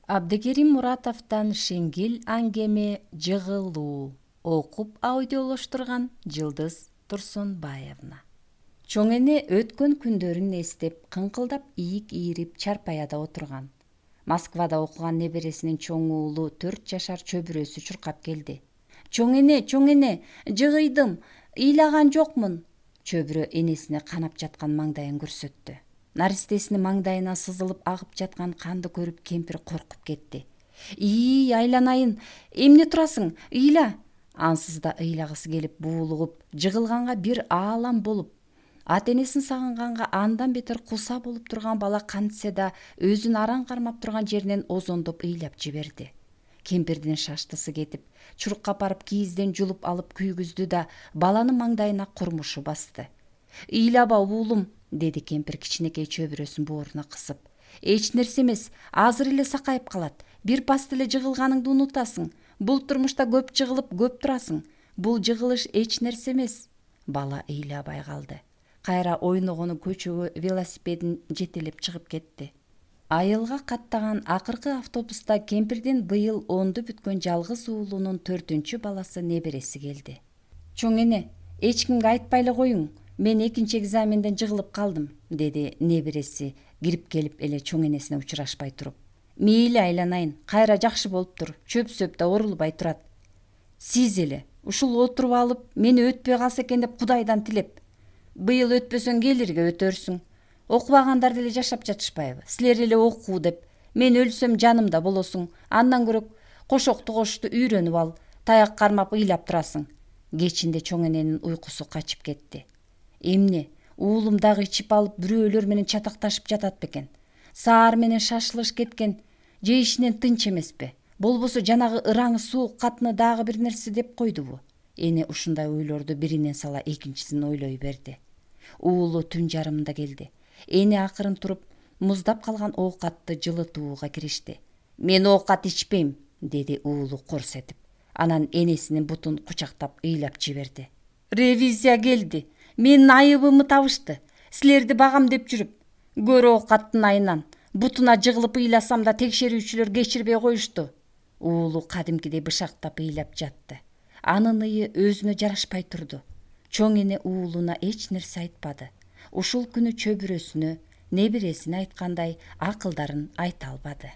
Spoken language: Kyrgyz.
Абдыкерим Муратовдон Шеңгел аңгеме жығылуу окуп аудиолоштурган Жылдыз Турсунбаевна. Чоң эне өткөн күндөрүн эстеп, кыңкылдап ийик ийирип чарпаяда отурган. Москвада окуган небересинин чоң уулу 4 жашар чөбүрөсү чуркап келди. Чоң эне, жыгыйдым, ыйлаган жокмун. Чөбүрө энесине канап жаткан маңдайын көрсөттү. Наристесинин маңдайына сызылып агып жаткан канды көрүп кемпир коркуп кетти. Айланайын, эмне турасың, ыйла. Ансыз да ыйлагысы келип буулугуп, жыгылганга бир аалам болуп, ата энесин сагынганга андан бетер куса болуп турган бала кантсе да өзүн араң кармап турган жеринен озондоп ыйлап жиберди. Кемпирдин шаштысы кетип, чурукка апарып кийизден жулуп алып күйгүздү да баланын маңдайына курмушу басты. Ыйлаба уулум, деди кемпир кичинекей чөбүрөсүн бооруна кысып. Эч нерсе эмес, азыр эле сакайып калат. Бир паст эле жыгылганыңды унутасың. Бул турмушта көп жыгылып, көп турасың. Бул жыгылыш эч нерсе эмес. Бала ыйлабай калды. Кайра ойногону көчөгө велосипедин жетелеп чыгып кетти. Айылга каттаган акыркы автобуста кемпирдин быйыл 10-ду бүткөн жалгыз уулунун 4-чү баласы небереси келди. Чоң эне, эч кимге айтпай эле коюң. Мен 2-чи экзаменден жыгылып калдым, деди небереси кирип келип эле чоң энесине учурашпай туруп. Мейли айланайын, кайра жакшы болуптур, чөп да орулбай турат. Сиз эле ушул отуруп алып, мени өтпөй калса экен деп Кудайдан тилеп. Быйыл өтпөсөң келирге өтөрсүң. Окубагандар деле жашап жатышпайбы? Силер эле окуу деп. Мен өлсөм жанымда болосуң. Андан көрөк кошокту кошушту үйрөнүп ал. Таяк кармап ыйлап турасың. Кечинде чоң эненин уйкусу качып кетти. Эмне, уулум дагы ичип алып бирөөлөр менен чатакташып жатат бекен? Саар менен шашылыш кеткен, же ишинен тынч эмеспи? Болбосо жанагы ыраңы суук катыны дагы бир нерсе деп койдубу? Эне ушундай ойлорду биринен сала экинчисин ойлой берди. Уулу түн жарымында келди. Эне акырын туруп, муздап калган оокатты жылытууга киришти. Мен оокат ичпейм, деди уулу корс этип. Анан энесинин бутун кучактап ыйлап жиберди. Ревизия келди. Менин айыбымы табышты. Силерди багам деп жүрүп, көр оокаттын айынан бутуна жыгылып ыйласам да текшерүүчүлөр кечирбей коюшту. Уулу кадимкидей бышактап ыйлап жатты. Анын ыйы өзүнө жарашпай турду. Чоң эне уулуна эч нерсе айтпады. Ушул күнү чөбүрөсүнө, небересине айткандай акылдарын айта албады.